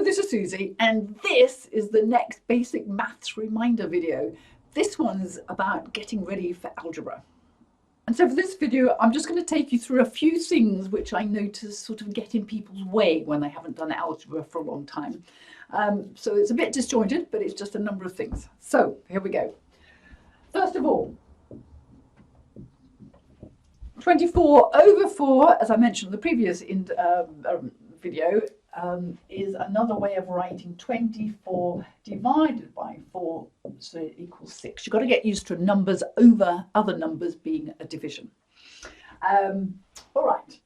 this is Susie, and this is the next basic maths reminder video. This one's about getting ready for algebra. And so for this video, I'm just going to take you through a few things which I notice sort of get in people's way when they haven't done algebra for a long time. So it's a bit disjointed, but it's just a number of things. So here we go. First of all, 24 over 4, as I mentioned in the previous video, is another way of writing 24 divided by 4, so it equals 6. You've got to get used to numbers over other numbers being a division. All right.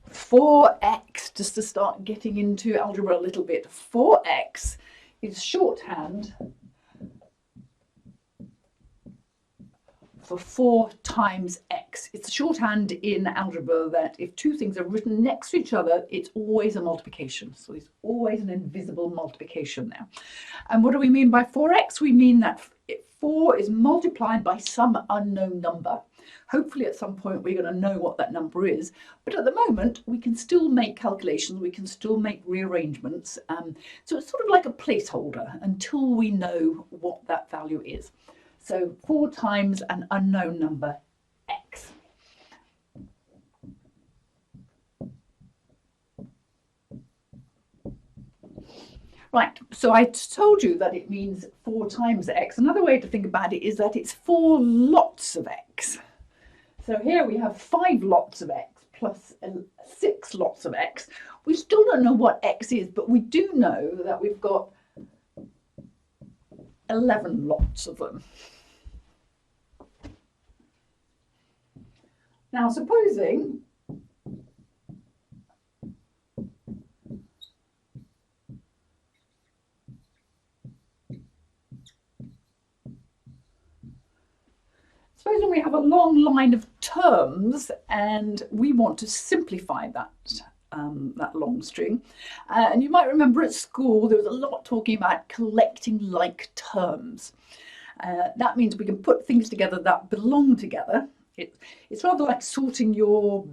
4x, just to start getting into algebra a little bit. 4x is shorthand for 4 times x. It's a shorthand in algebra that if two things are written next to each other, it's always a multiplication. So it's always an invisible multiplication there. And what do we mean by 4x? We mean that 4 is multiplied by some unknown number. Hopefully at some point we're going to know what that number is, but at the moment we can still make calculations, we can still make rearrangements. So it's sort of like a placeholder until we know what that value is. So 4 times an unknown number, x. Right, so I told you that it means 4 times x. Another way to think about it is that it's 4 lots of x. So here we have 5 lots of x plus 6 lots of x. We still don't know what x is, but we do know that we've got 11 lots of them. Now, supposing we have a long line of terms and we want to simplify that long string. And you might remember at school there was a lot talking about collecting like terms. That means we can put things together that belong together. It's rather like sorting your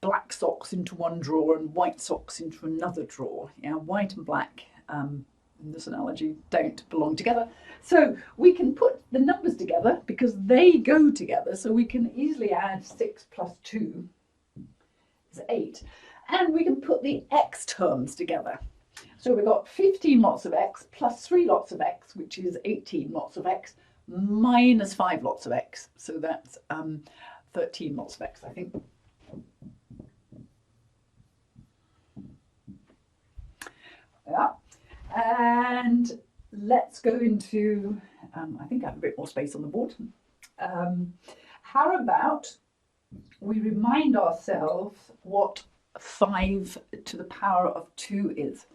black socks into one drawer and white socks into another drawer. Yeah, white and black, in this analogy, don't belong together. So we can put the numbers together because they go together. So we can easily add 6 plus 2 is 8. And we can put the x terms together. So we've got 15 lots of x plus 3 lots of x, which is 18 lots of x, minus 5 lots of x. So that's 13 lots of x, I think. Yeah. And let's go into, I think I have a bit more space on the board. How about we remind ourselves what 5 to the power of 2 is.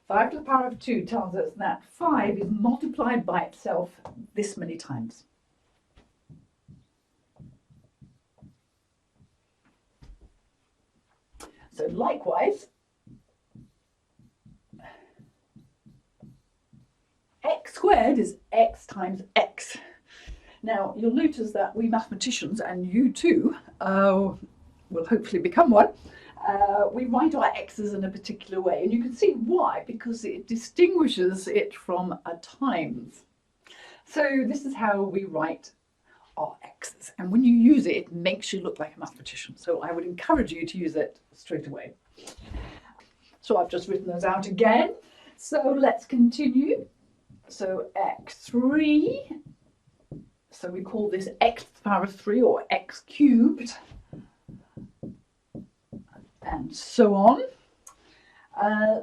5 to the power of 2 tells us that 5 is multiplied by itself this many times. So likewise, x squared is x times x. Now you'll notice that we mathematicians, and you too, will hopefully become one, we write our x's in a particular way, and you can see why, because it distinguishes it from a times. So this is how we write our x's, and when you use it, it makes you look like a mathematician. So I would encourage you to use it straight away. So I've just written those out again. So let's continue. So x3, so we call this x to the power of 3 or x cubed, and so on.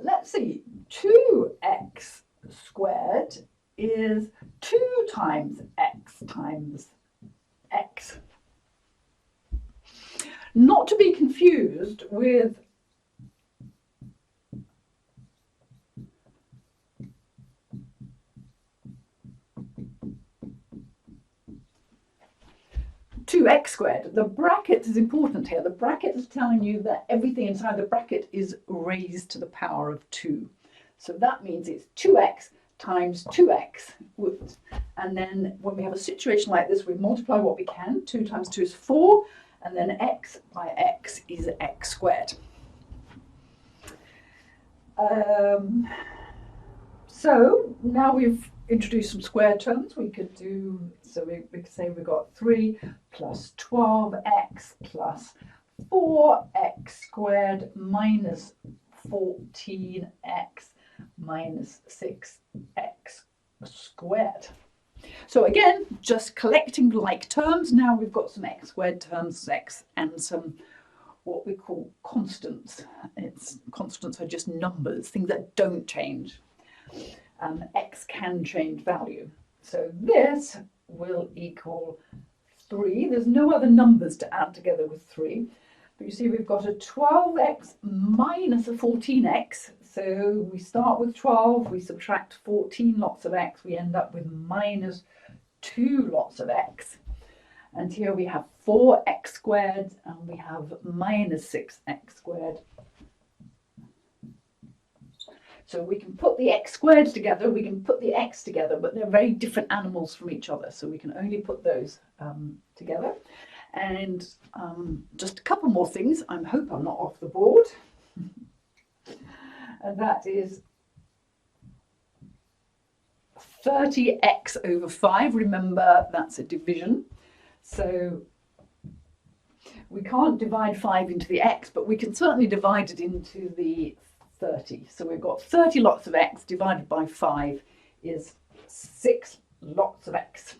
Let's see, 2x squared is 2 times x times x. Not to be confused with x squared. The bracket is important here. The bracket is telling you that everything inside the bracket is raised to the power of 2. So that means it's 2x times 2x. And then when we have a situation like this, we multiply what we can. 2 times 2 is 4, and then x by x is x squared. So now we've introduced some square terms. We could do, so we could say we've got 3 plus 12x plus 4x squared minus 14x minus 6x squared. So again, just collecting like terms. Now we've got some x squared terms, x, and some what we call constants. Constants are just numbers, things that don't change. X can change value. So this will equal 3. There's no other numbers to add together with 3. But you see we've got a 12x minus a 14x. So we start with 12, we subtract 14 lots of x, we end up with minus 2 lots of x. And here we have 4x squared and we have minus 6x squared. So we can put the x squared together, we can put the x together, but they're very different animals from each other. So we can only put those together. And just a couple more things. I hope I'm not off the board. And that is 30x over 5. Remember, that's a division. So we can't divide 5 into the x, but we can certainly divide it into the 30. So we've got 30 lots of x divided by 5 is 6 lots of x.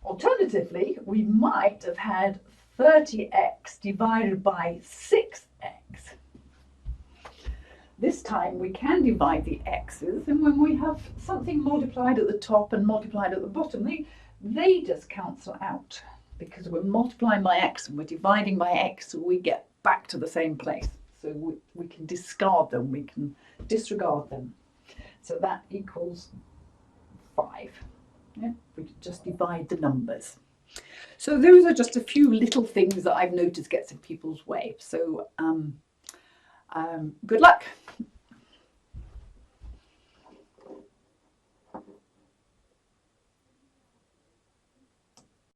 Alternatively, we might have had 30x divided by 6x. This time we can divide the x's, and when we have something multiplied at the top and multiplied at the bottom, they just cancel out because we're multiplying by x and we're dividing by x, so we get back to the same place. So we can discard them, we can disregard them. So that equals 5. Yeah? We can just divide the numbers. So those are just a few little things that I've noticed gets in people's way. So good luck.